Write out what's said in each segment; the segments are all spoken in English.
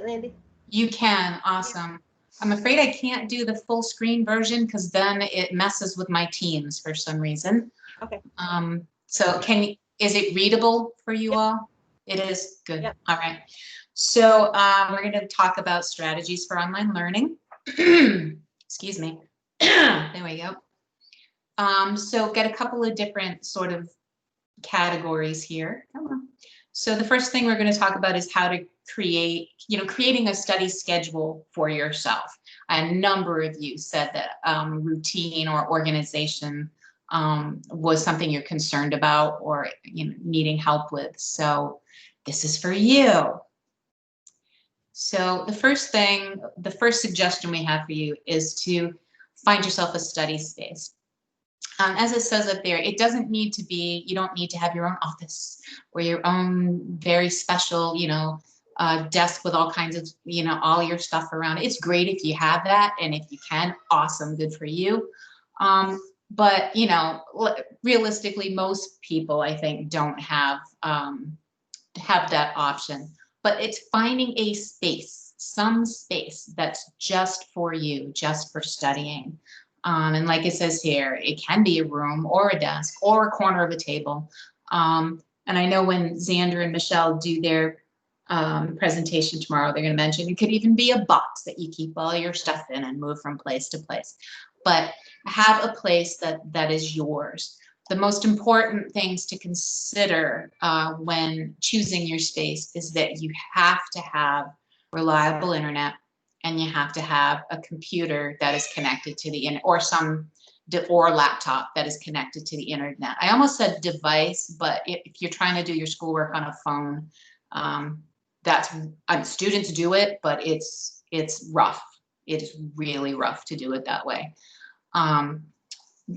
it, Landi? You can. Awesome. I'm afraid I can't do the full screen version because then it messes with my Teams for some reason. Okay. So is it readable for you all? It is? Good. Yep. All right. So we're going to talk about strategies for online learning. Excuse me. There we go. So get a couple of different sort of categories here. Come on. So the first thing we're going to talk about is how to creating a study schedule for yourself. A number of you said that routine or organization was something you're concerned about or needing help with. So this is for you. So the first suggestion we have for you is to find yourself a study space. As it says up there, it doesn't need to be, you don't need to have your own office or your own very special, desk with all kinds of, all your stuff around. It's great if you have that. And if you can, awesome, good for you. But, realistically, most people, I think, don't have that option. But it's finding a space, some space that's just for you, just for studying. And like it says here, it can be a room or a desk or a corner of a table. And I know when Xander and Michelle do their presentation tomorrow, they're going to mention it could even be a box that you keep all your stuff in and move from place to place. But have a place that is yours. The most important things to consider when choosing your space is that you have to have reliable internet. And you have to have a computer that is connected to the internet or laptop that is connected to the internet. I almost said device, but if you're trying to do your schoolwork on a phone, students do it, but it's rough. It is really rough to do it that way.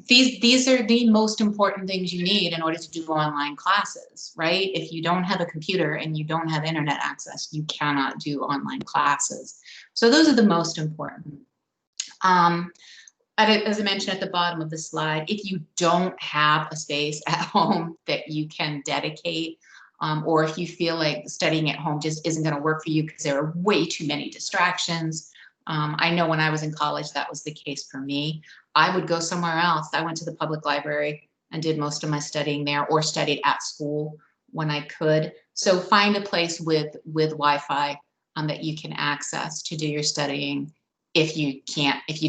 These are the most important things you need in order to do online classes, right? If you don't have a computer and you don't have internet access, you cannot do online classes. So those are the most important. As I mentioned at the bottom of the slide, if you don't have a space at home that you can dedicate, or if you feel like studying at home just isn't going to work for you because there are way too many distractions. I know when I was in college, that was the case for me. I would go somewhere else. I went to the public library and did most of my studying there or studied at school when I could. So find a place with Wi-Fi that you can access to do your studying if you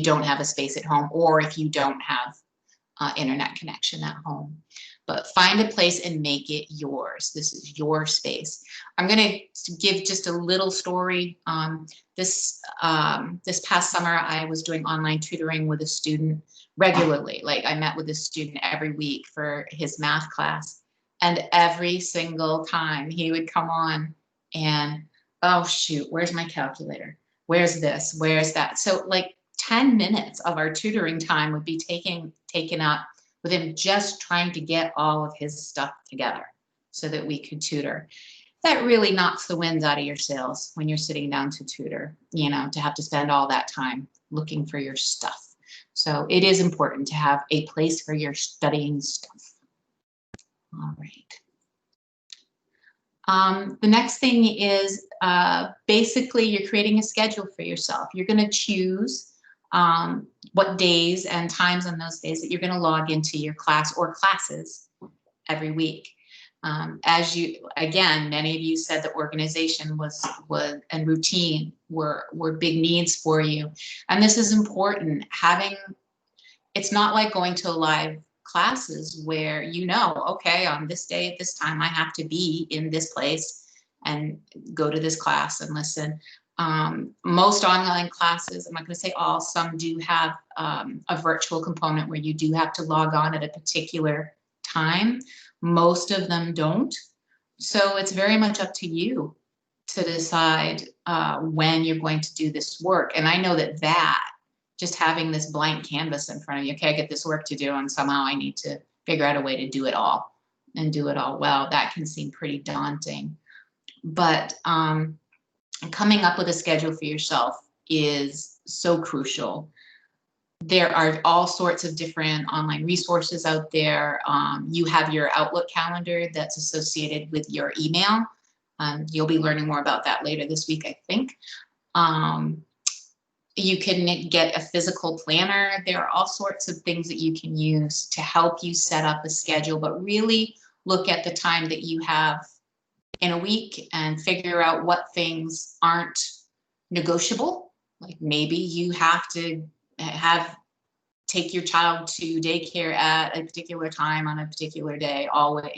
don't have a space at home or if you don't have internet connection at home. But find a place and make it yours. This is your space. I'm going to give just a little story. This past summer, I was doing online tutoring with a student regularly. Like I met with a student every week for his math class. And every single time he would come on and, oh, shoot, where's my calculator? Where's this? Where's that? So like 10 minutes of our tutoring time would be taken up with him just trying to get all of his stuff together so that we could tutor. That really knocks the winds out of your sails when you're sitting down to tutor, to have to spend all that time looking for your stuff. So it is important to have a place for your studying stuff. All right. The next thing is basically you're creating a schedule for yourself. You're going to choose what days and times on those days that you're going to log into your class or classes every week. Many of you said that organization and routine were big needs for you. And this is important. It's not like going to live classes where okay, on this day at this time, I have to be in this place and go to this class and listen. Most online classes, I'm not going to say all, some do have a virtual component where you do have to log on at a particular time. Most of them don't. So it's very much up to you to decide when you're going to do this work. And I know that just having this blank canvas in front of you, okay, I get this work to do and somehow I need to figure out a way to do it all and do it all well. That can seem pretty daunting. But coming up with a schedule for yourself is so crucial. There are all sorts of different online resources out there. You have your Outlook calendar that's associated with your email. You'll be learning more about that later this week, I think. You can get a physical planner. There are all sorts of things that you can use to help you set up a schedule, but really look at the time that you have in a week and figure out what things aren't negotiable. Like maybe you have to take your child to daycare at a particular time on a particular day, always,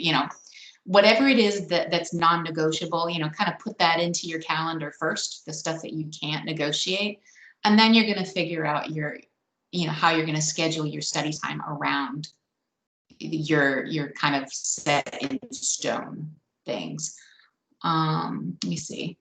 whatever it is that's non-negotiable, kind of put that into your calendar first, the stuff that you can't negotiate. And then you're going to figure out how you're going to schedule your study time around your kind of set in stone things. Let me see.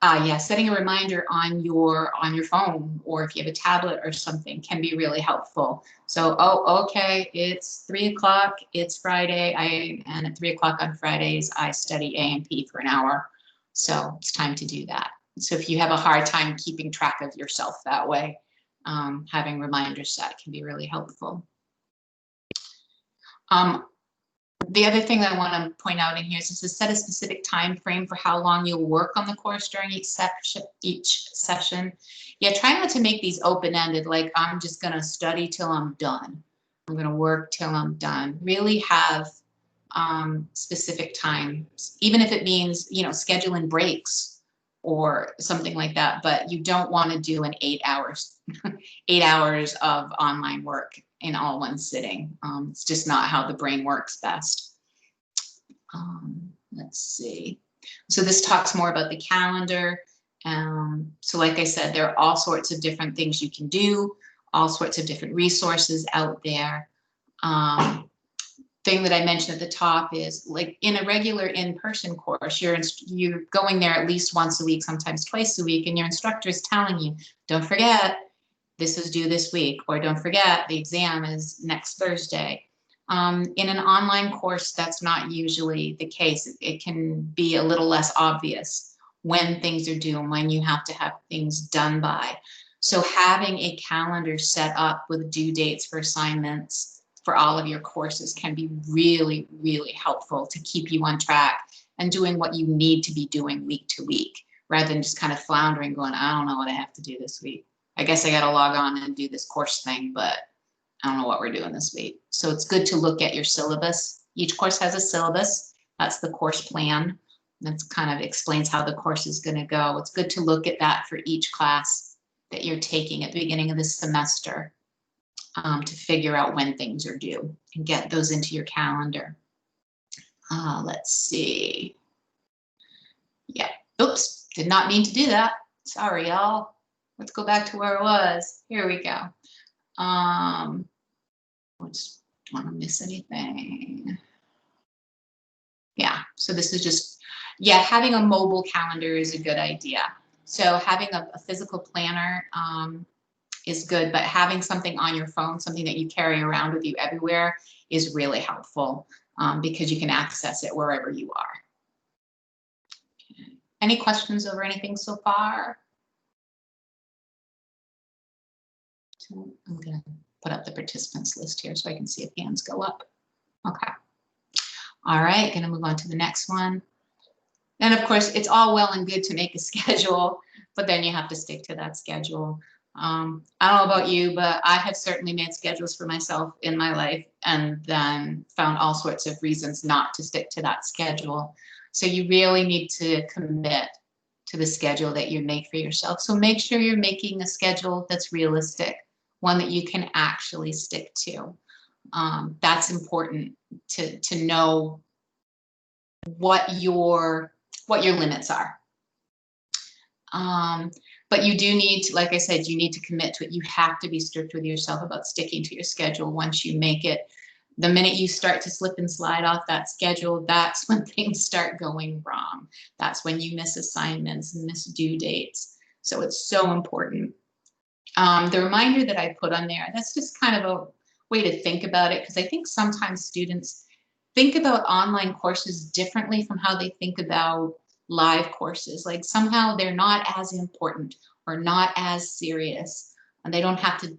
Yeah, setting a reminder on your phone, or if you have a tablet or something, can be really helpful. So, okay, it's 3 o'clock, it's Friday, and at 3 o'clock on Fridays, I study A&P for an hour. So it's time to do that. So if you have a hard time keeping track of yourself that way, having reminders set can be really helpful. The other thing that I want to point out in here is just to set a specific time frame for how long you'll work on the course during each session. Yeah, try not to make these open-ended, like I'm just going to study till I'm done. I'm going to work till I'm done. Really have specific times, even if it means, scheduling breaks or something like that, but you don't want to do an 8 hours, 8 hours of online work in all one sitting. It's just not how the brain works best. Let's see. So this talks more about the calendar. So like I said, there are all sorts of different things you can do, all sorts of different resources out there. Thing that I mentioned at the top is, like, in a regular in-person course, you're going there at least once a week, sometimes twice a week, and your instructor is telling you, don't forget, this is due this week, or don't forget, the exam is next Thursday. In an online course, that's not usually the case. It can be a little less obvious when things are due and when you have to have things done by. So having a calendar set up with due dates for assignments for all of your courses can be really, really helpful to keep you on track and doing what you need to be doing week to week, rather than just kind of floundering going, I don't know what I have to do this week. I guess I got to log on and do this course thing, but I don't know what we're doing this week. So it's good to look at your syllabus. Each course has a syllabus. That's the course plan. That kind of explains how the course is going to go. It's good to look at that for each class that you're taking at the beginning of the semester, to figure out when things are due and get those into your calendar. Let's see. Yeah, oops, did not mean to do that. Sorry, y'all. Let's go back to where it was. Here we go. I just don't want to miss anything. Yeah, so this is just, having a mobile calendar is a good idea. So having a physical planner is good, but having something on your phone, something that you carry around with you everywhere, is really helpful, because you can access it wherever you are. Okay. Any questions over anything so far? So I'm going to put up the participants list here so I can see if hands go up. Okay. All right, going to move on to the next one. And of course, it's all well and good to make a schedule, but then you have to stick to that schedule. I don't know about you, but I have certainly made schedules for myself in my life and then found all sorts of reasons not to stick to that schedule. So you really need to commit to the schedule that you make for yourself. So make sure you're making a schedule that's realistic, one that you can actually stick to. That's important to know what your limits are. But you do need to, like I said, you need to commit to it. You have to be strict with yourself about sticking to your schedule once you make it. The minute you start to slip and slide off that schedule, that's when things start going wrong. That's when you miss assignments and miss due dates. So it's so important. The reminder that I put on there, that's just kind of a way to think about it, because I think sometimes students think about online courses differently from how they think about live courses. Like somehow they're not as important or not as serious, and they don't have to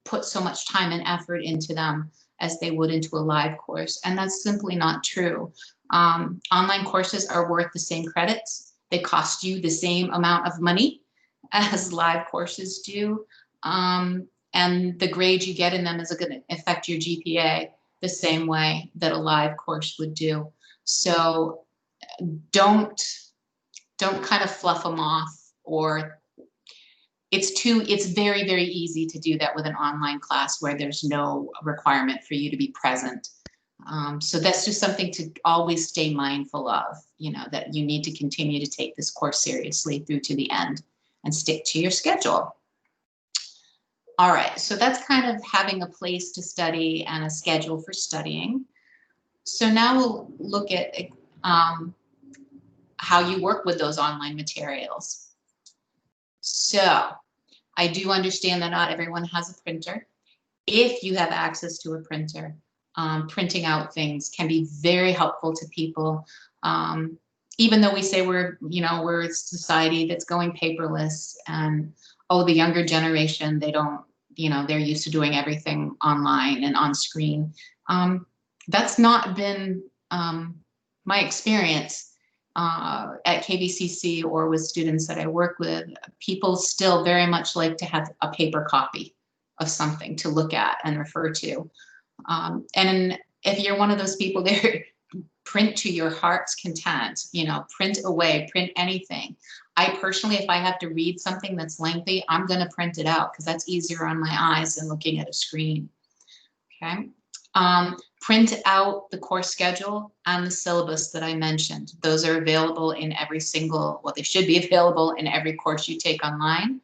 put so much time and effort into them as they would into a live course. And that's simply not true. Online courses are worth the same credits. They cost you the same amount of money as live courses do. And the grade you get in them is going to affect your GPA the same way that a live course would do. So don't kind of fluff them off, or it's very, very easy to do that with an online class where there's no requirement for you to be present. So that's just something to always stay mindful of, you know, that you need to continue to take this course seriously through to the end and stick to your schedule. All right, so that's kind of having a place to study and a schedule for studying. So now we'll look at how you work with those online materials. So I do understand that not everyone has a printer. If you have access to a printer, printing out things can be very helpful to people. Even though we say we're a society that's going paperless, and the younger generation, they don't, they're used to doing everything online and on screen. That's not been my experience at KVCC or with students that I work with. People still very much like to have a paper copy of something to look at and refer to. And if you're one of those people there, print to your heart's content, print away, print anything. I personally, if I have to read something that's lengthy, I'm going to print it out because that's easier on my eyes than looking at a screen. Okay. Print out the course schedule and the syllabus that I mentioned. Those are available in every single, they should be available in every course you take online.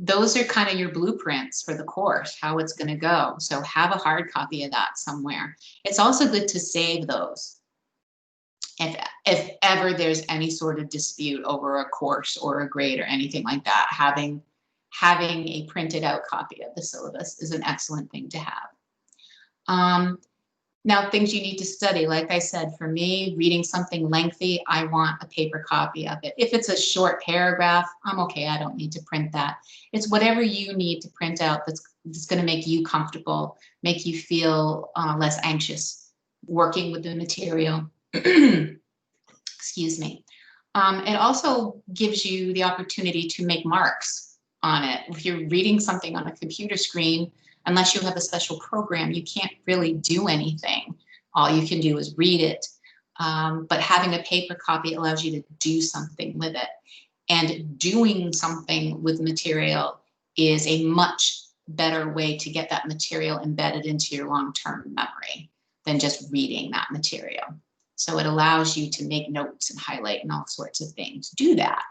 Those are kind of your blueprints for the course, how it's going to go. So have a hard copy of that somewhere. It's also good to save those. If ever there's any sort of dispute over a course or a grade or anything like that, having a printed out copy of the syllabus is an excellent thing to have. Now, things you need to study, like I said, for me, reading something lengthy, I want a paper copy of it. If it's a short paragraph, I'm okay, I don't need to print that. It's whatever you need to print out that's going to make you comfortable, make you feel less anxious working with the material. Excuse me. It also gives you the opportunity to make marks on it. If you're reading something on a computer screen, unless you have a special program, you can't really do anything. All you can do is read it. But having a paper copy allows you to do something with it. And doing something with material is a much better way to get that material embedded into your long-term memory than just reading that material. So it allows you to make notes and highlight and all sorts of things. Do that.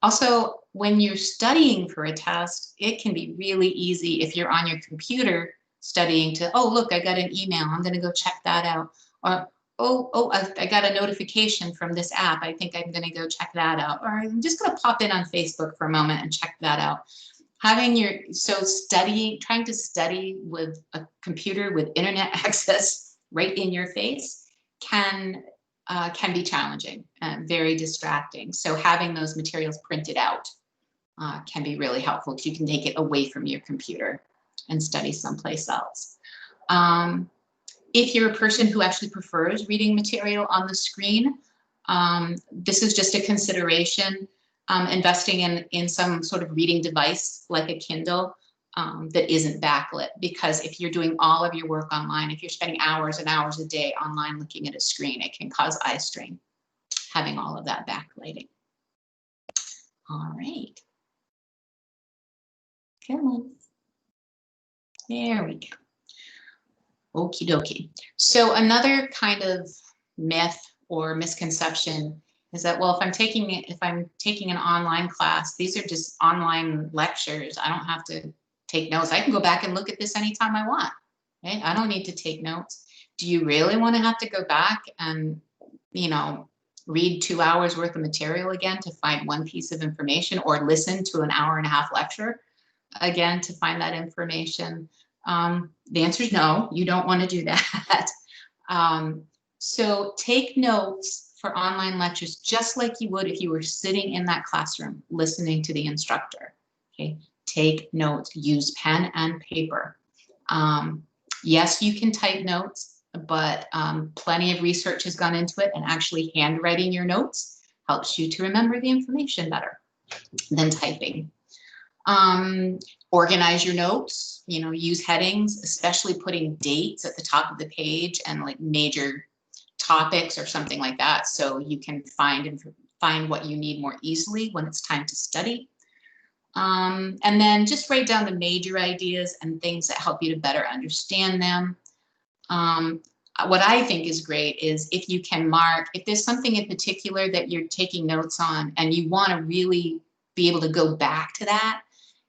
Also, when you're studying for a test, it can be really easy if you're on your computer studying to, look, I got an email, I'm going to go check that out. Or, I got a notification from this app, I think I'm going to go check that out. Or I'm just going to pop in on Facebook for a moment and check that out. Trying to study with a computer with internet access right in your face can be challenging and very distracting. So having those materials printed out can be really helpful because you can take it away from your computer and study someplace else. If you're a person who actually prefers reading material on the screen, this is just a consideration. Investing in some sort of reading device like a Kindle that isn't backlit, because if you're doing all of your work online, if you're spending hours and hours a day online looking at a screen, it can cause eye strain, having all of that backlighting. All right. Come on. There we go. Okie dokie. So another kind of myth or misconception is that, if I'm taking an online class, these are just online lectures. I don't have to take notes. I can go back and look at this anytime I want. Right? I don't need to take notes. Do you really want to have to go back and, read 2 hours worth of material again to find one piece of information, or listen to an hour-and-a-half lecture again to find that information? The answer is no, you don't want to do that. So take notes for online lectures just like you would if you were sitting in that classroom listening to the instructor. Okay, take notes, use pen and paper. Yes, you can type notes. but plenty of research has gone into it, and actually handwriting your notes helps you to remember the information better than typing. Organize your notes, you know, use headings, especially putting dates at the top of the page and like major topics or something like that, so you can find what you need more easily when it's time to study. And then just write down the major ideas and things that help you to better understand them. What I think is great is if you can mark, if there's something in particular that you're taking notes on and you want to really be able to go back to that.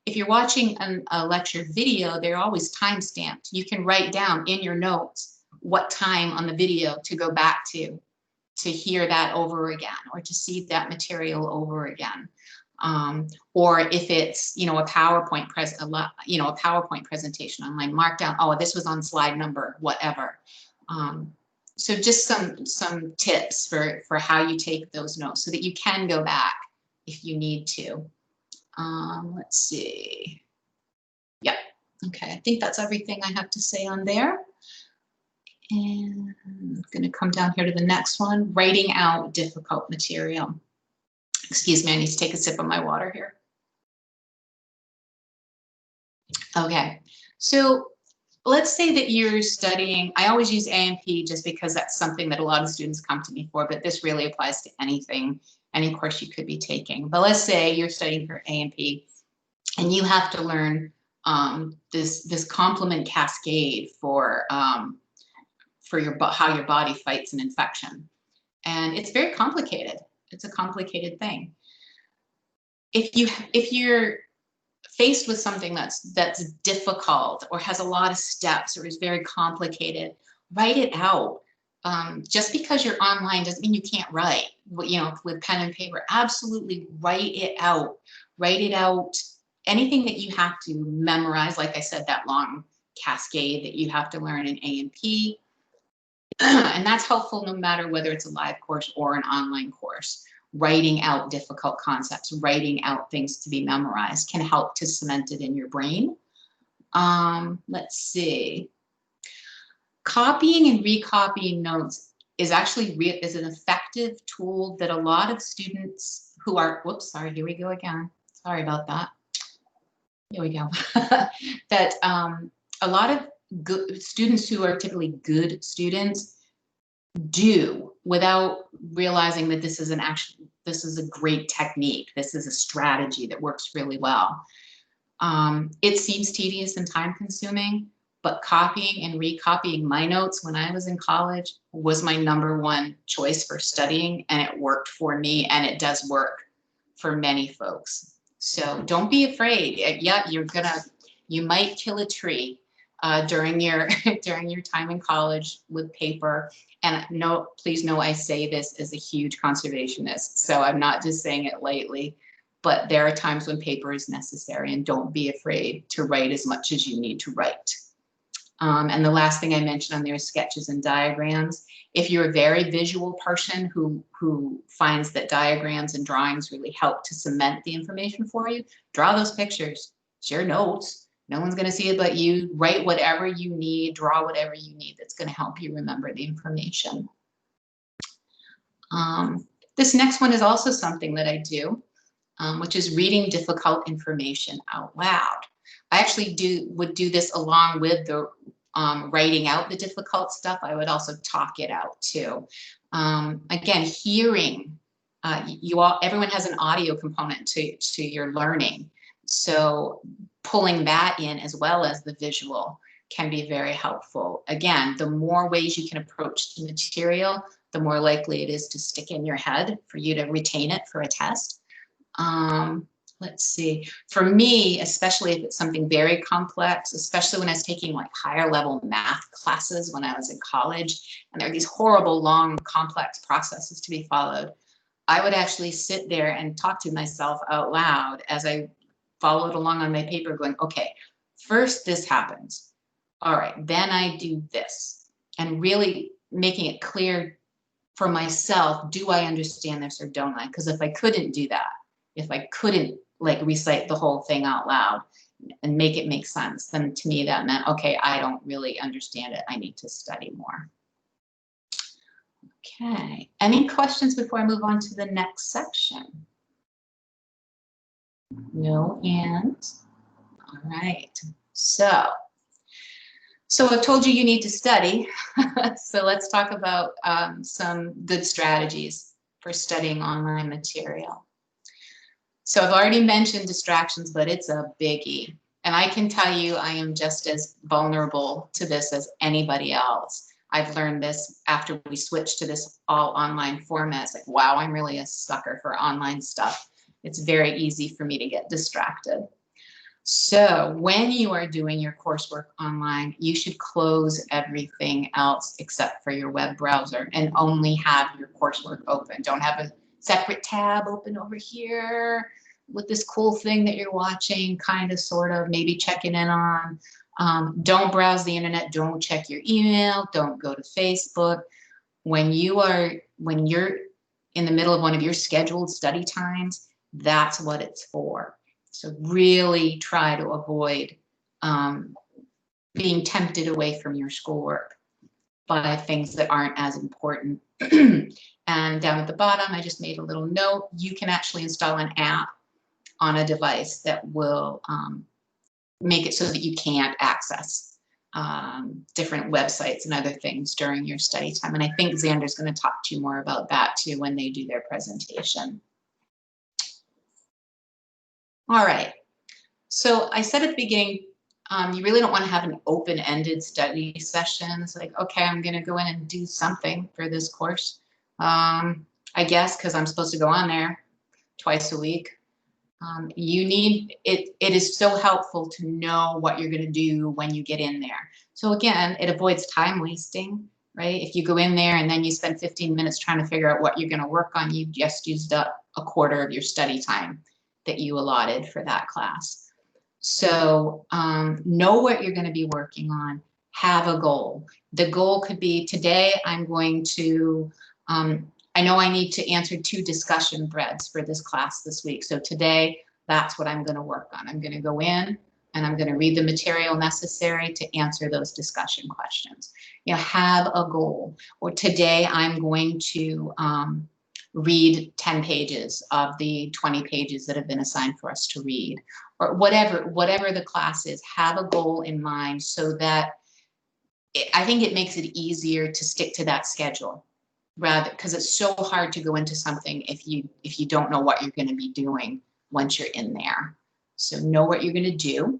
If you're watching a lecture video, they're always time stamped. You can write down in your notes what time on the video to go back to hear that over again, or to see that material over again. Or if it's, you know, a PowerPoint presentation online, mark down, oh, this was on slide number, whatever. So just some tips for how you take those notes so that you can go back if you need to. Let's see. Yep. Okay, I think that's everything I have to say on there. And I'm going to come down here to the next one, writing out difficult material. Excuse me, I need to take a sip of my water here. Okay, so let's say that you're studying, I always use A&P just because that's something that a lot of students come to me for, but this really applies to anything, any course you could be taking. But let's say you're studying for A&P and you have to learn this complement cascade for how your body fights an infection. And it's very complicated. It's a complicated thing. If you're faced with something that's difficult or has a lot of steps or is very complicated, write it out. Just because you're online doesn't mean you can't write, you know, with pen and paper. Absolutely write it out. Write it out. Anything that you have to memorize, like I said, that long cascade that you have to learn in A&P. And that's helpful no matter whether it's a live course or an online course. Writing out difficult concepts, writing out things to be memorized can help to cement it in your brain. Let's see. Copying and recopying notes is actually is an effective tool that a lot of students who are, whoops, sorry, here we go again. Sorry about that. Here we go. That a lot of good students who are typically good students do without realizing that this is a great technique. This is a strategy that works really well. It seems tedious and time consuming, but copying and recopying my notes when I was in college was my #1 choice for studying, and it worked for me, and it does work for many folks. So don't be afraid. Yeah, you might kill a tree during your time in college with paper. And no, please know I say this as a huge conservationist, so I'm not just saying it lightly, but there are times when paper is necessary, and don't be afraid to write as much as you need to write. And the last thing I mentioned on there is sketches and diagrams. If you're a very visual person who finds that diagrams and drawings really help to cement the information for you, draw those pictures. It's your notes. No one's going to see it but you. Write whatever you need, draw whatever you need that's going to help you remember the information. This next one is also something that I do, which is reading difficult information out loud. I actually would do this along with the writing out the difficult stuff. I would also talk it out too. Again, hearing, everyone has an audio component to your learning. So pulling that in as well as the visual can be very helpful. Again, the more ways you can approach the material, the more likely it is to stick in your head for you to retain it for a test. Let's see, for me, especially if it's something very complex, especially when I was taking like higher level math classes when I was in college, and there are these horrible, long, complex processes to be followed, I would actually sit there and talk to myself out loud as I followed along on my paper going, okay, first this happens. All right, then I do this. And really making it clear for myself, do I understand this or don't I? Because if I couldn't do that, if I couldn't like recite the whole thing out loud and make it make sense, then to me that meant, okay, I don't really understand it. I need to study more. Okay, any questions before I move on to the next section? No hands. All right, so I've told you you need to study. So let's talk about some good strategies for studying online material. So I've already mentioned distractions, but it's a biggie. And I can tell you I am just as vulnerable to this as anybody else. I've learned this after we switched to this all online format. It's like, wow, I'm really a sucker for online stuff. It's very easy for me to get distracted. So when you are doing your coursework online, you should close everything else except for your web browser and only have your coursework open. Don't have a separate tab open over here with this cool thing that you're watching, kind of, sort of, maybe checking in on. Don't browse the internet. Don't check your email. Don't go to Facebook. When you're in the middle of one of your scheduled study times, that's what it's for. So really try to avoid being tempted away from your schoolwork by things that aren't as important. And down at the bottom, I just made a little note. You can actually install an app on a device that will make it so that you can't access different websites and other things during your study time. And I think Xander's going to talk to you more about that too when they do their presentation. All right, so I said at the beginning, you really don't want to have an open-ended study session. It's like, okay, I'm going to go in and do something for this course, I guess, because I'm supposed to go on there twice a week. You need it. It is so helpful to know what you're going to do when you get in there. So again, it avoids time wasting, right? If you go in there and then you spend 15 minutes trying to figure out what you're going to work on, you just used up a quarter of your study time that you allotted for that class. So know what you're going to be working on. Have a goal. The goal could be, today I'm going to, I know I need to answer 2 discussion threads for this class this week. So today, that's what I'm going to work on. I'm going to go in and I'm going to read the material necessary to answer those discussion questions. You know, have a goal. Or today I'm going to read 10 pages of the 20 pages that have been assigned for us to read, or whatever the class is. Have a goal in mind so that I think it makes it easier to stick to that schedule, rather, because it's so hard to go into something if you don't know what you're going to be doing once you're in there. So know what you're going to do.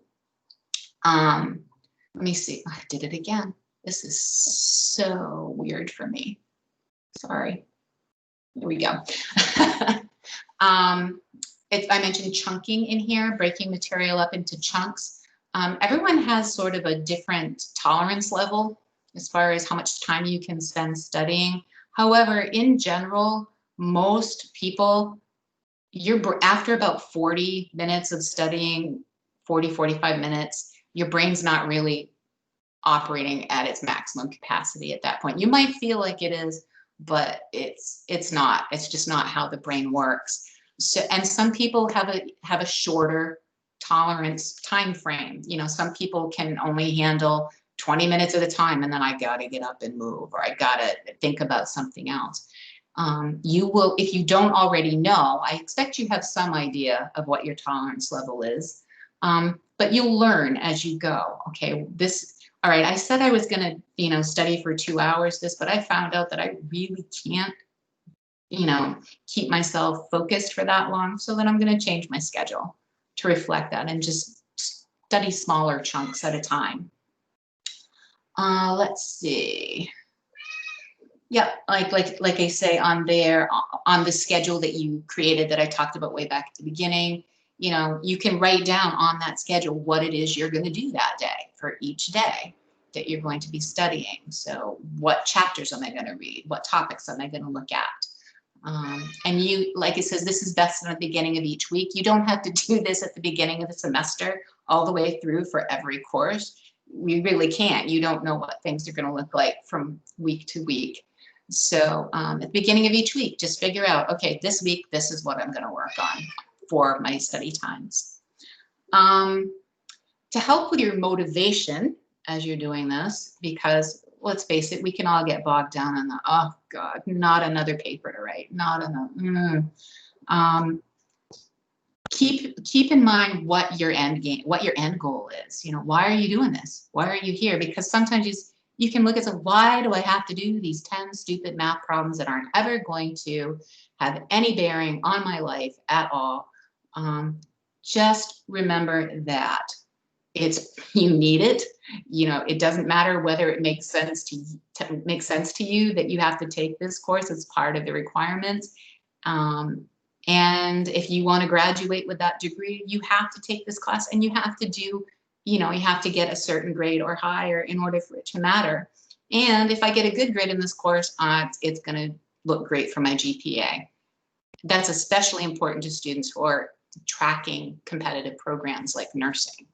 Let me see. I did it again. This is so weird for me. Sorry. Here we go. I mentioned chunking in here, breaking material up into chunks. Everyone has sort of a different tolerance level as far as how much time you can spend studying. However, in general, most people, after about 40 minutes of studying, 45 minutes, your brain's not really operating at its maximum capacity at that point. You might feel like it is, but it's not. It's just not how the brain works. So, and some people have a shorter tolerance time frame. You know, some people can only handle 20 minutes at a time, and then I got to get up and move, or I got to think about something else. You will, if you don't already know, I expect you have some idea of what your tolerance level is, but you'll learn as you go. Okay, all right, I said I was going to, study for 2 hours but I found out that I really can't, keep myself focused for that long. So then I'm going to change my schedule to reflect that and just study smaller chunks at a time. Let's see. Yeah, like I say on the schedule that you created that I talked about way back at the beginning, you can write down on that schedule what it is you're going to do that day for each day that you're going to be studying. So what chapters am I going to read? What topics am I going to look at? And you, like it says, this is best in the beginning of each week. You don't have to do this at the beginning of the semester all the way through for every course. You really can't. You don't know what things are going to look like from week to week. So at the beginning of each week, just figure out, okay, this week, this is what I'm going to work on for my study times. To help with your motivation as you're doing this, because let's face it, we can all get bogged down on the, oh God, not another paper to write, not another. Keep in mind what your end game, what your end goal is. You know, why are you doing this? Why are you here? Because sometimes you can look at, why do I have to do these 10 stupid math problems that aren't ever going to have any bearing on my life at all? Just remember that you need it. You know, it doesn't matter whether it makes sense to you that you have to take this course. It's part of the requirements. And if you want to graduate with that degree, you have to take this class, and you have to do, you have to get a certain grade or higher in order for it to matter. And if I get a good grade in this course, it's going to look great for my GPA. That's especially important to students who are tracking competitive programs like nursing.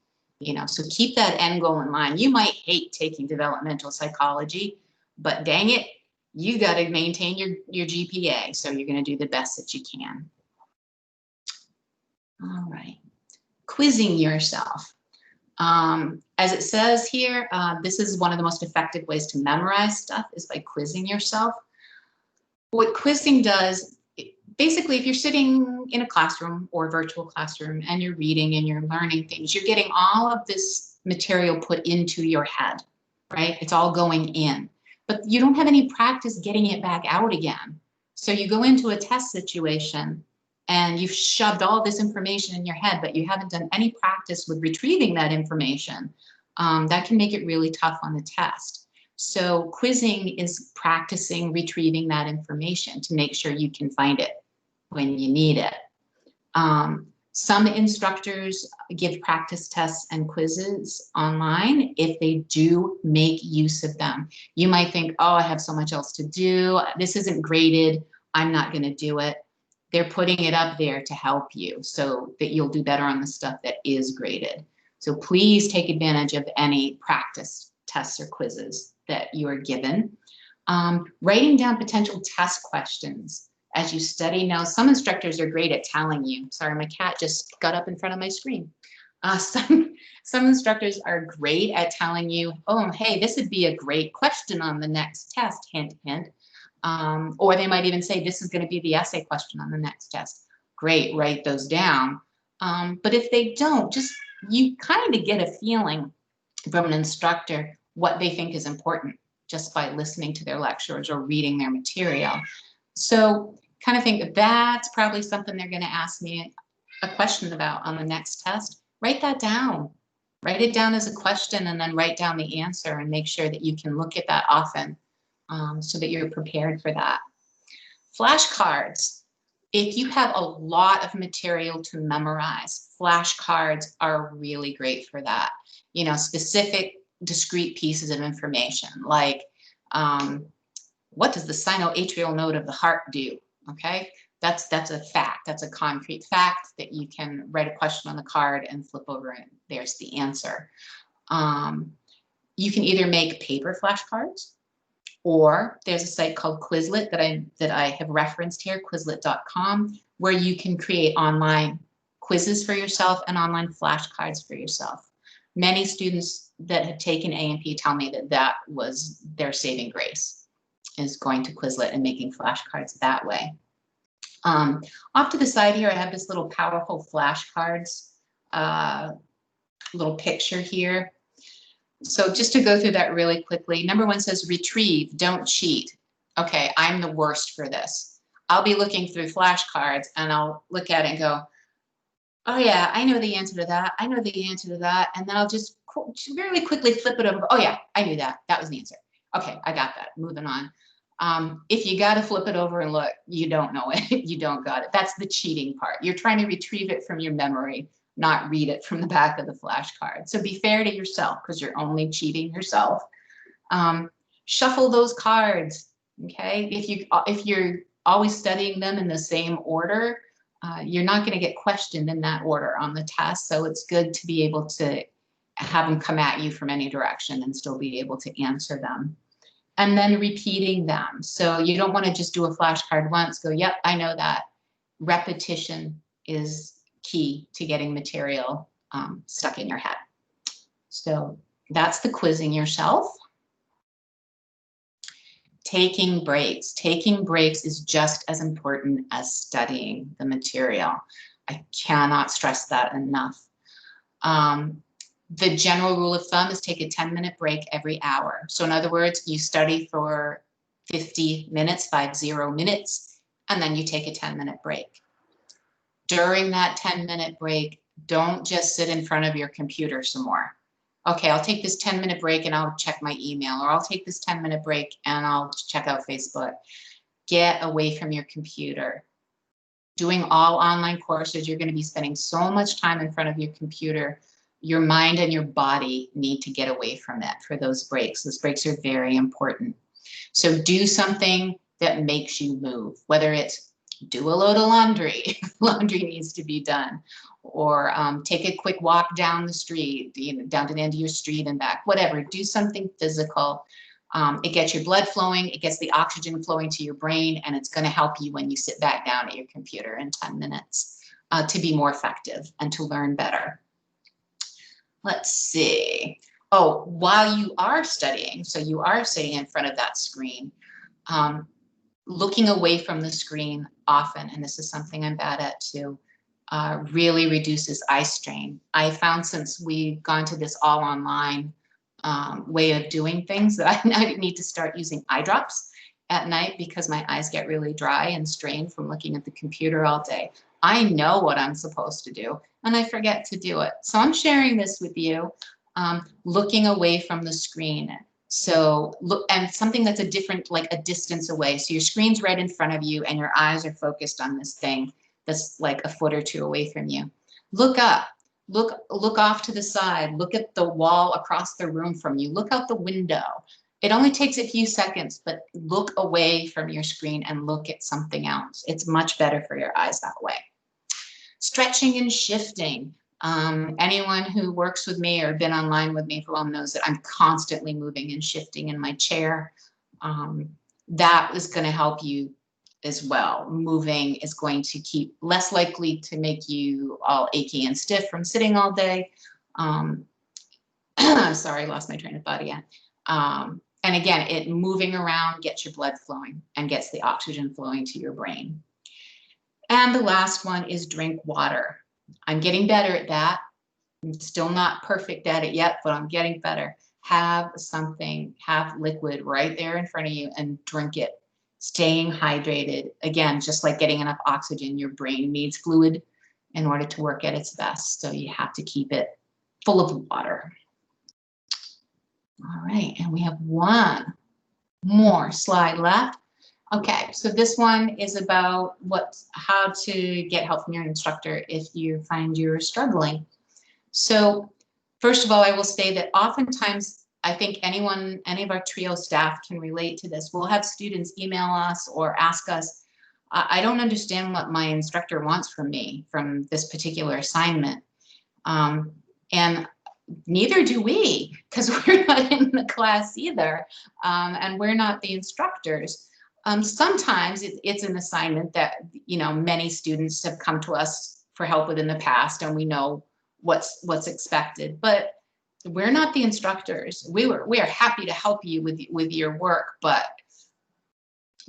So keep that end goal in mind. You might hate taking developmental psychology, but dang it, you got to maintain your GPA. So you're going to do the best that you can. All right. Quizzing yourself. As it says here, this is one of the most effective ways to memorize stuff, is by quizzing yourself. What quizzing does, basically, if you're sitting in a classroom or a virtual classroom and you're reading and you're learning things, you're getting all of this material put into your head, right? It's all going in, but you don't have any practice getting it back out again. So you go into a test situation and you've shoved all this information in your head, but you haven't done any practice with retrieving that information. That can make it really tough on the test. So quizzing is practicing retrieving that information to make sure you can find it when you need it. Some instructors give practice tests and quizzes online if they do make use of them. You might think, oh, I have so much else to do. This isn't graded. I'm not going to do it. They're putting it up there to help you so that you'll do better on the stuff that is graded. So please take advantage of any practice tests or quizzes that you are given. Writing down potential test questions as you study. Now, some instructors are great at telling you. Sorry, my cat just got up in front of my screen. Some instructors are great at telling you, oh, hey, this would be a great question on the next test, hint, hint. Or they might even say, this is going to be the essay question on the next test. Great, write those down. But if they don't, you kind of get a feeling from an instructor what they think is important just by listening to their lectures or reading their material. So kind of think that's probably something they're going to ask me a question about on the next test. Write that down. Write it down as a question and then write down the answer and make sure that you can look at that often so that you're prepared for that. Flashcards. If you have a lot of material to memorize, flashcards are really great for that. Specific discrete pieces of information like what does the sinoatrial node of the heart do? Okay, that's a fact. That's a concrete fact that you can write a question on the card and flip over and there's the answer. You can either make paper flashcards, or there's a site called Quizlet that I have referenced here, Quizlet.com, where you can create online quizzes for yourself and online flashcards for yourself. Many students that have taken A&P tell me that was their saving grace, is going to Quizlet and making flashcards that way. Off to the side here, I have this little powerful flashcards little picture here. So just to go through that really quickly, number one says retrieve, don't cheat. Okay, I'm the worst for this. I'll be looking through flashcards and I'll look at it and go, oh yeah, I know the answer to that. I know the answer to that. And then I'll just really quickly flip it over. Oh yeah, I knew that. That was the answer. Okay, I got that. Moving on. If you got to flip it over and look, you don't know it. You don't got it. That's the cheating part. You're trying to retrieve it from your memory, not read it from the back of the flashcard. So be fair to yourself because you're only cheating yourself. Shuffle those cards. Okay, if you're always studying them in the same order, you're not going to get questioned in that order on the test. So it's good to be able to have them come at you from any direction and still be able to answer them. And then repeating them. So you don't want to just do a flashcard once, go, yep, I know that. Repetition is key to getting material stuck in your head. So that's the quizzing yourself. Taking breaks. Taking breaks is just as important as studying the material. I cannot stress that enough. The general rule of thumb is take a 10-minute break every hour. So in other words, you study for 50 minutes, 50 minutes, and then you take a 10-minute break. During that 10-minute break, don't just sit in front of your computer some more. Okay, I'll take this 10-minute break and I'll check my email, or I'll take this 10-minute break and I'll check out Facebook. Get away from your computer. Doing all online courses, you're going to be spending so much time in front of your computer. Your mind and your body need to get away from it for those breaks. Those breaks are very important. So do something that makes you move, whether it's do a load of laundry if laundry needs to be done, or take a quick walk down the street, down to the end of your street and back, whatever. Do something physical. It gets your blood flowing, it gets the oxygen flowing to your brain, and it's going to help you when you sit back down at your computer in 10 minutes to be more effective and to learn better. Let's see. Oh, while you are studying, so you are sitting in front of that screen, looking away from the screen often, and this is something I'm bad at too, really reduces eye strain. I found since we've gone to this all online way of doing things that I need to start using eye drops at night because my eyes get really dry and strained from looking at the computer all day. I know what I'm supposed to do and I forget to do it. So I'm sharing this with you, looking away from the screen. So look, and something that's a different, like a distance away. So your screen's right in front of you and your eyes are focused on this thing that's like a foot or two away from you. Look up, look off to the side, look at the wall across the room from you, look out the window. It only takes a few seconds, but look away from your screen and look at something else. It's much better for your eyes that way. Stretching and shifting. Anyone who works with me or been online with me for a while knows that I'm constantly moving and shifting in my chair. That is going to help you as well. Moving is going to keep less likely to make you all achy and stiff from sitting all day. Sorry, lost my train of thought again. And again, moving around gets your blood flowing and gets the oxygen flowing to your brain. And the last one is drink water. I'm getting better at that. I'm still not perfect at it yet, but I'm getting better. Have something, have liquid right there in front of you and drink it. Staying hydrated. Again, just like getting enough oxygen, your brain needs fluid in order to work at its best. So you have to keep it full of water. All right, and we have one more slide left. Okay, so this one is about how to get help from your instructor if you find you're struggling. So first of all, I will say that oftentimes, I think any of our TRIO staff can relate to this. We'll have students email us or ask us, I don't understand what my instructor wants from me from this particular assignment. And neither do we, because we're not in the class either, and we're not the instructors. Sometimes it's an assignment that, many students have come to us for help with in the past, and we know what's expected, but we're not the instructors. We are happy to help you with your work, but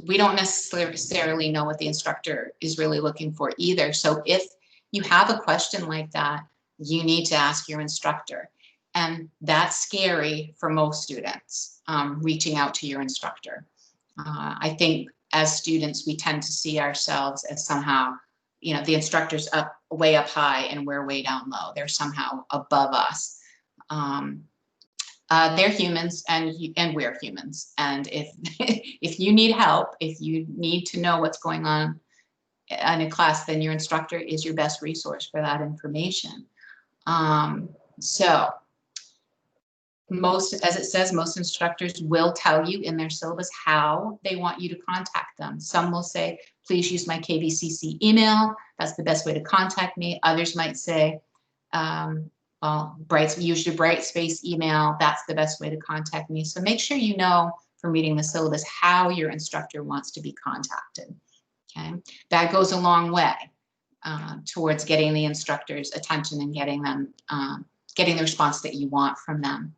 we don't necessarily know what the instructor is really looking for either. So if you have a question like that, you need to ask your instructor. And that's scary for most students, reaching out to your instructor. I think as students, we tend to see ourselves as somehow, the instructor's way up high and we're way down low. They're somehow above us. They're humans and we're humans. And if you need help, if you need to know what's going on in a class, then your instructor is your best resource for that information. So as it says, most instructors will tell you in their syllabus how they want you to contact them. Some will say, please use my KVCC email. That's the best way to contact me. Others might say, use your Brightspace email. That's the best way to contact me. So make sure you know from reading the syllabus how your instructor wants to be contacted. Okay, that goes a long way towards getting the instructor's attention and getting the response that you want from them.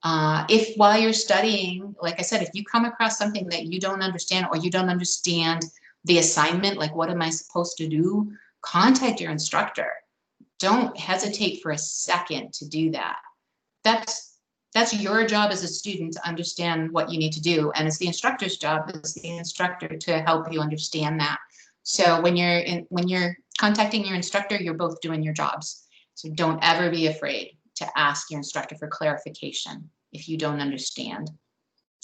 If while you're studying, like I said, if you come across something that you don't understand or you don't understand the assignment, like what am I supposed to do, contact your instructor. Don't hesitate for a second to do that. That's your job as a student to understand what you need to do, and it's the instructor's job as the instructor to help you understand that. So when you're contacting your instructor, you're both doing your jobs. So don't ever be afraid to ask your instructor for clarification if you don't understand.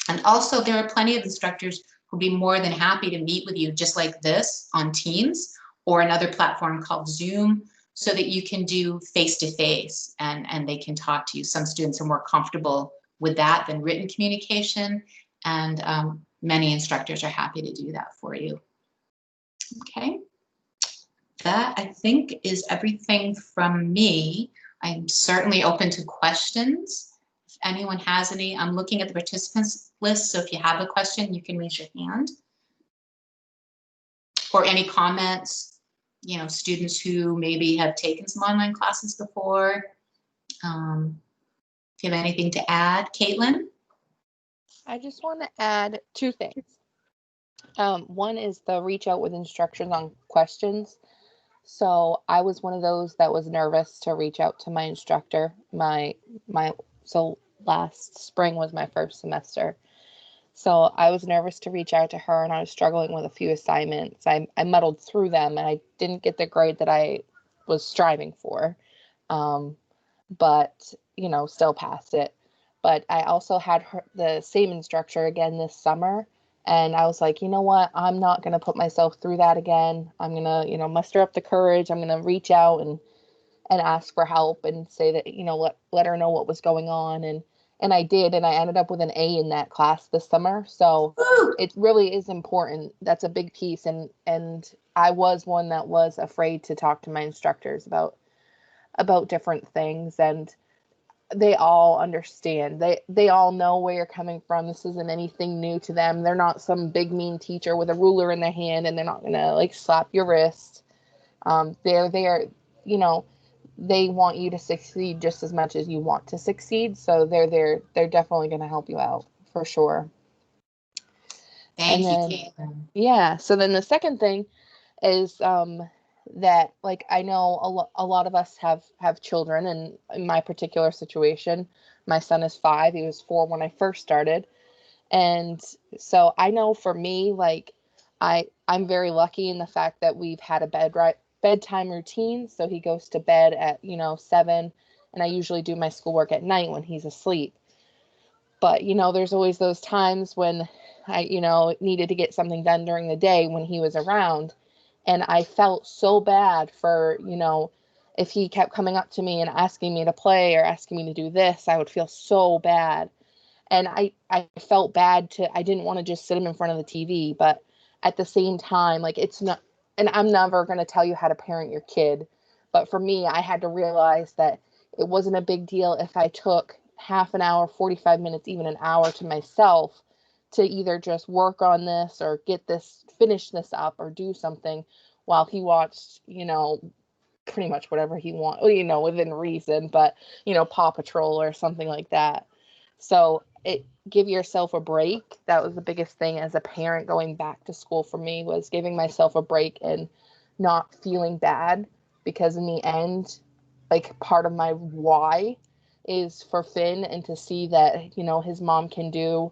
And also, there are plenty of instructors who'd be more than happy to meet with you just like this on Teams or another platform called Zoom, so that you can do face-to-face and they can talk to you. Some students are more comfortable with that than written communication, and many instructors are happy to do that for you. Okay, that I think is everything from me. I'm certainly open to questions. If anyone has any, I'm looking at the participants list, so if you have a question, you can raise your hand. Or any comments, you know, students who maybe have taken some online classes before. If you have anything to add, Caitlin? I just want to add two things. One is the reach out with instructions on questions. So I was one of those that was nervous to reach out to my instructor. So last spring was my first semester. So I was nervous to reach out to her, and I was struggling with a few assignments. I muddled through them, and I didn't get the grade that I was striving for. But, you know, still passed it. But I also had the same instructor again this summer. And I was like, you know what? I'm not going to put myself through that again. I'm going to, you know, muster up the courage. I'm going to reach out and ask for help and say that, you know, let her know what was going on. And I did. And I ended up with an A in that class this summer. So it really is important. That's a big piece. And I was one that was afraid to talk to my instructors about different things, and they all understand. They all know where you're coming from. This isn't anything new to them. They're not some big mean teacher with a ruler in their hand, and they're not gonna like slap your wrist. They're there, you know, they want you to succeed just as much as you want to succeed. So they're there. They're definitely gonna help you out for sure. Thank you, Caitlin. Yeah. So then the second thing is that, like, I know a lot of us have children, and in my particular situation, my son is 5. He was 4 when I first started. And so I know for me, like, I'm very lucky in the fact that we've had a bedtime routine. So he goes to bed at, 7, and I usually do my schoolwork at night when he's asleep. But, there's always those times when I, needed to get something done during the day when he was around. And I felt so bad for, if he kept coming up to me and asking me to play or asking me to do this, I would feel so bad. And I felt bad I didn't want to just sit him in front of the TV, but at the same time, like, it's not, and I'm never going to tell you how to parent your kid. But for me, I had to realize that it wasn't a big deal if I took half an hour, 45 minutes, even an hour to myself to either just work on this or finish this up or do something while he watched, pretty much whatever he wants, within reason, but, Paw Patrol or something like that. So give yourself a break. That was the biggest thing as a parent going back to school for me, was giving myself a break and not feeling bad, because in the end, like, part of my why is for Finn and to see that, his mom can do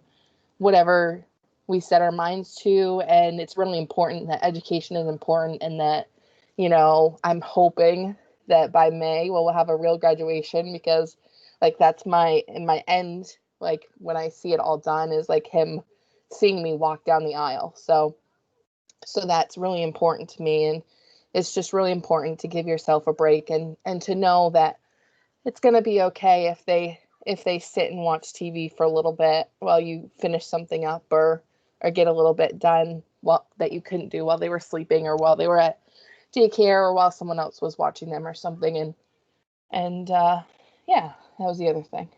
whatever we set our minds to. And it's really important that education is important, and that, I'm hoping that by May we'll have a real graduation, because, like, that's my end, like, when I see it all done, is like him seeing me walk down the aisle. So that's really important to me. And it's just really important to give yourself a break and to know that it's going to be okay if they sit and watch TV for a little bit while you finish something up or get a little bit done that you couldn't do while they were sleeping or while they were at daycare or while someone else was watching them or something. And yeah, that was the other thing.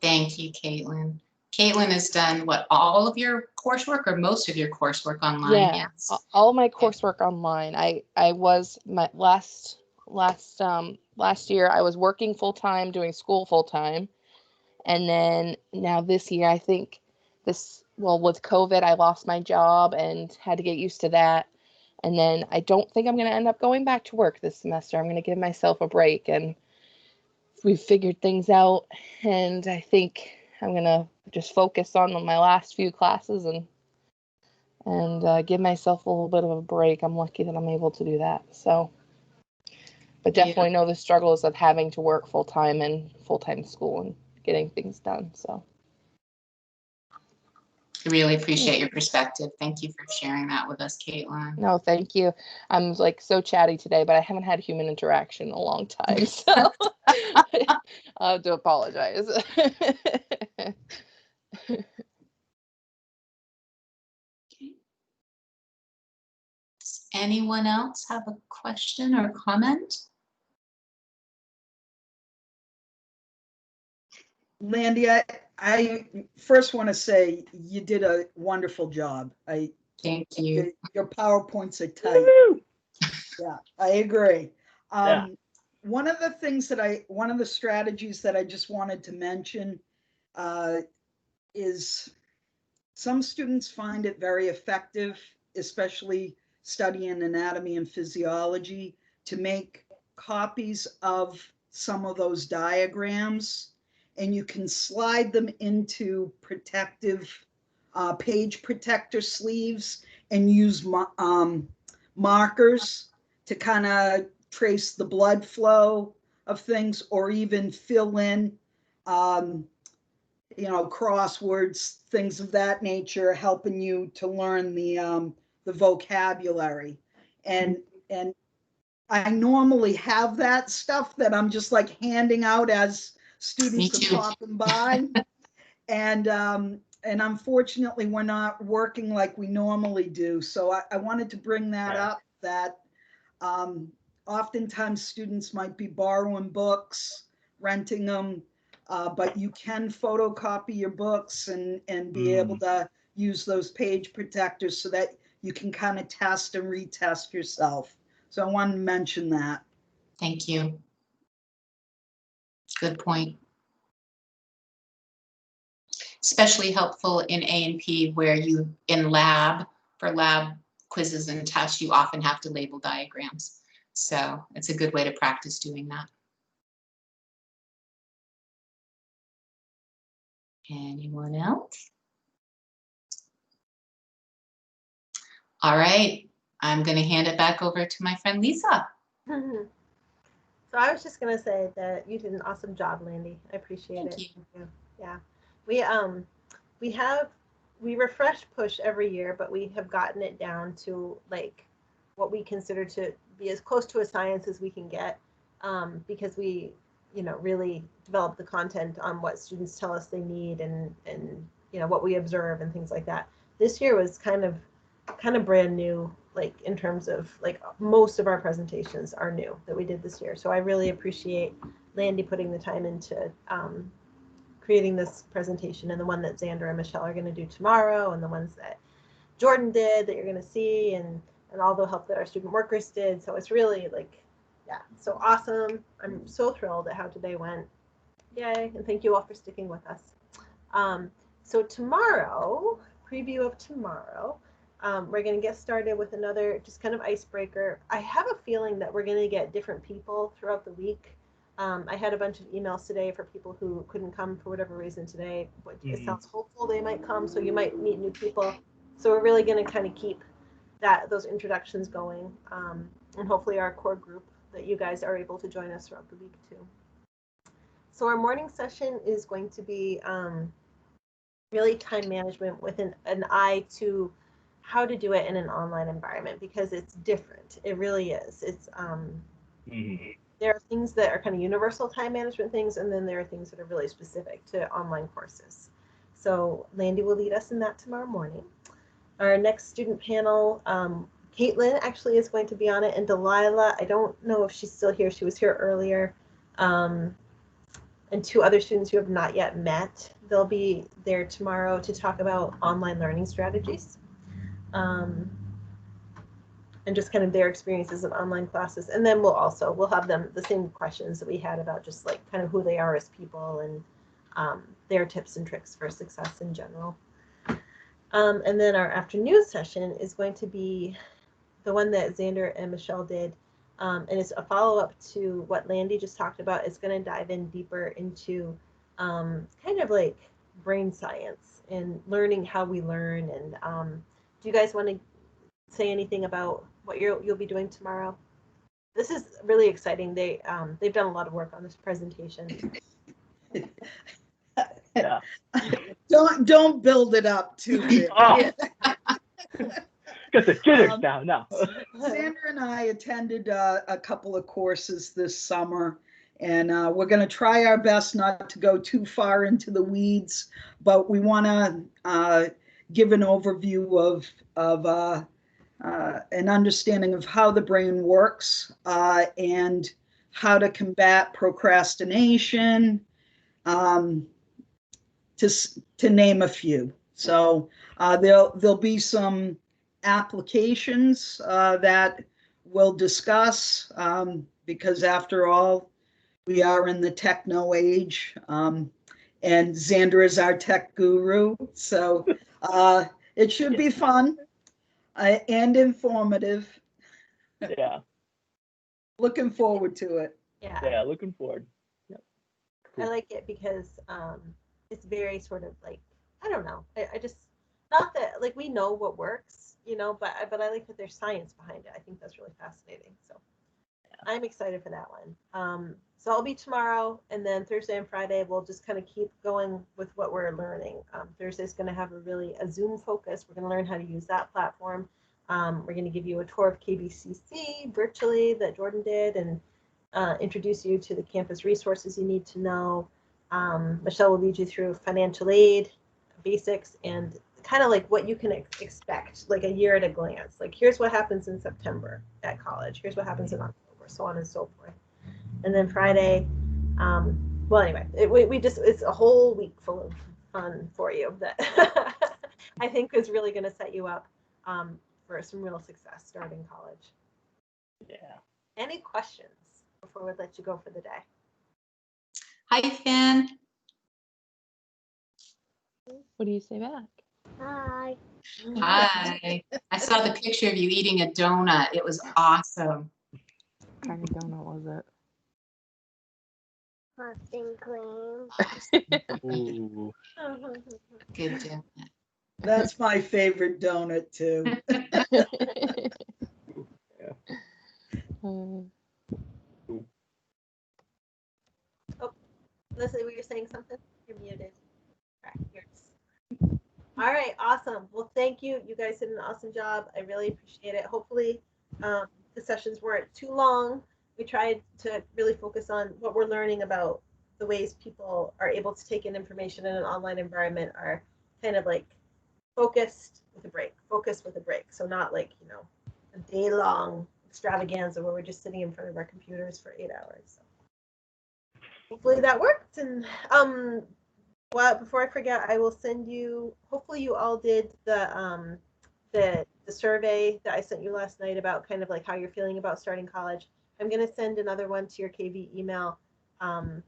Thank you, Caitlin. Caitlin has done all of your coursework or most of your coursework online? Yeah, Yes. all of my coursework online. I was my last year I was working full time, doing school full time, And then now this year, I think with COVID, I lost my job and had to get used to that. And then I don't think I'm going to end up going back to work this semester. I'm going to give myself a break, and we've figured things out. And I think I'm going to just focus on my last few classes and give myself a little bit of a break. I'm lucky that I'm able to do that. So, but definitely know the struggles of having to work full-time and full-time school and getting things done. So I really appreciate your perspective. Thank you for sharing that with us, Caitlin. no, thank you. I'm like so chatty today, but I haven't had human interaction in a long time, so I have to apologize. Does anyone else have a question or comment? Landi, I first want to say you did a wonderful job. Thank you. Your PowerPoints are tight. Yeah, I agree. Yeah. One of the strategies that I just wanted to mention is some students find it very effective, especially studying anatomy and physiology, to make copies of some of those diagrams, and you can slide them into protective page protector sleeves and use markers to kind of trace the blood flow of things, or even fill in crosswords, things of that nature, helping you to learn the vocabulary. And I normally have that stuff that I'm just like handing out as students are popping by. And unfortunately, we're not working like we normally do. So I wanted to bring that up, that oftentimes students might be borrowing books, renting them, but you can photocopy your books and be able to use those page protectors so that you can kind of test and retest yourself. So I wanted to mention that. Thank you. Good point. Especially helpful in A&P, where in lab, for lab quizzes and tests, you often have to label diagrams. So it's a good way to practice doing that. Anyone else? All right, I'm going to hand it back over to my friend Lisa. So I was just going to say that you did an awesome job, Landi. I appreciate it. Thank you. Yeah. We refresh push every year, but we have gotten it down to like what we consider to be as close to a science as we can get, because we, really develop the content on what students tell us they need and what we observe and things like that. This year was kind of brand new, like in terms of like most of our presentations are new that we did this year. So I really appreciate Landi putting the time into creating this presentation, and the one that Xander and Michelle are going to do tomorrow, and the ones that Jordan did that you're going to see, and all the help that our student workers did. So it's really like, yeah, so awesome. I'm so thrilled at how today went. Yay. And thank you all for sticking with us. So tomorrow, preview of tomorrow, we're going to get started with another just kind of icebreaker. I have a feeling that we're going to get different people throughout the week. I had a bunch of emails today for people who couldn't come for whatever reason today, but it sounds hopeful they might come, so you might meet new people. So we're really going to kind of keep those introductions going, and hopefully our core group that you guys are able to join us throughout the week too. So our morning session is going to be really time management with an eye to how to do it in an online environment, because it's different. It really is. It's there are things that are kind of universal time management things, and then there are things that are really specific to online courses. So Landi will lead us in that tomorrow morning. Our next student panel, Caitlin actually is going to be on it, and Delilah, I don't know if she's still here. She was here earlier. And two other students who have not yet met. They'll be there tomorrow to talk about online learning strategies. And just kind of their experiences of online classes. And then we'll have them the same questions that we had about just like kind of who they are as people, and their tips and tricks for success in general. And then our afternoon session is going to be the one that Xander and Michelle did. And it's a follow-up to what Landi just talked about. It's going to dive in deeper into kind of like brain science and learning how we learn. And do you guys want to say anything about what you'll be doing tomorrow? This is really exciting. They've done a lot of work on this presentation. Yeah. Don't build it up too big. Oh. Got the jitters now. No. Sandra and I attended a couple of courses this summer, and we're going to try our best not to go too far into the weeds, but we want to give an overview of an understanding of how the brain works and how to combat procrastination, to name a few. So there'll be some applications that we'll discuss because after all, we are in the techno age, and Xander is our tech guru. So it should be fun and informative. Yeah. Looking forward to it. Yeah. Yeah, looking forward. Yep. Cool. I like it because it's very sort of like, I don't know. I just, not that, like, we know what works, you know, but I like that there's science behind it. I think that's really fascinating. So yeah. I'm excited for that one. So I'll be tomorrow, and then Thursday and Friday, we'll just kind of keep going with what we're learning. Thursday's going to have a Zoom focus. We're going to learn how to use that platform. We're going to give you a tour of KBCC virtually that Jordan did, and introduce you to the campus resources you need to know. Michelle will lead you through financial aid basics and kind of like what you can expect, like a year at a glance. Like, here's what happens in September at college. Here's what happens in October, so on and so forth. And then Friday, well, anyway, it's a whole week full of fun for you that I think is really going to set you up for some real success starting college. Yeah. Any questions before we let you go for the day? Hi, Finn. What do you say back? Hi. Hi. I saw the picture of you eating a donut. It was awesome. What kind of donut was it? Frosting cream. Ooh. Good donut. That's my favorite donut too. Oh, Leslie, were you saying something? You're muted. All right, awesome. Well, thank you. You guys did an awesome job. I really appreciate it. Hopefully, the sessions weren't too long. We tried to really focus on what we're learning about the ways people are able to take in information in an online environment are kind of like focused with a break, So not like, you know, a day-long extravaganza where we're just sitting in front of our computers for 8 hours. So hopefully that worked. And well, before I forget, I will send you, hopefully you all did the survey that I sent you last night about kind of like how you're feeling about starting college. I'm going to send another one to your KV email. Trying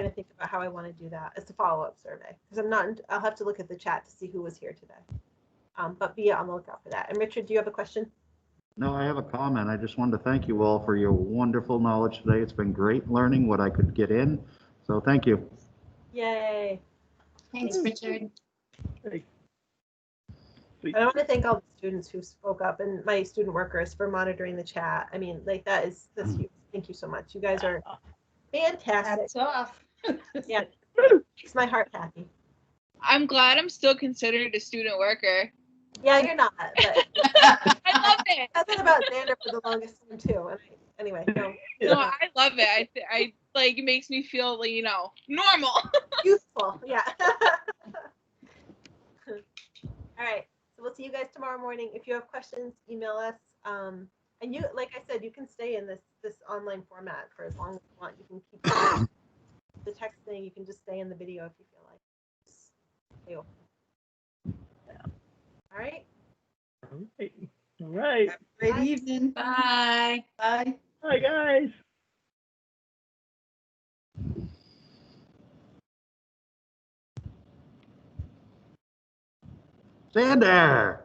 to think about how I want to do that. It's a follow-up survey because I'll have to look at the chat to see who was here today. But be on the lookout for that. And Richard, do you have a question? No, I have a comment. I just wanted to thank you all for your wonderful knowledge today. It's been great learning what I could get in. So thank you. Yay. Thanks, Richard. Hey. I want to thank all the students who spoke up and my student workers for monitoring the chat. I mean, like that's huge. Thank you so much. You guys are fantastic. Hats off. Yeah, makes my heart happy. I'm glad I'm still considered a student worker. Yeah, you're not. But I love it. I thought about Xander for the longest time too. Anyway, no. No, I love it. I like, it makes me feel, you know, normal. Useful. Yeah. All right. So we'll see you guys tomorrow morning. If you have questions, email us. And you, like I said, you can stay in this online format for as long as you want. You can keep the text thing. You can just stay in the video if you feel like. Stay open. All right. All right. All right. Great evening. Bye. Bye. Hi, guys. Sander.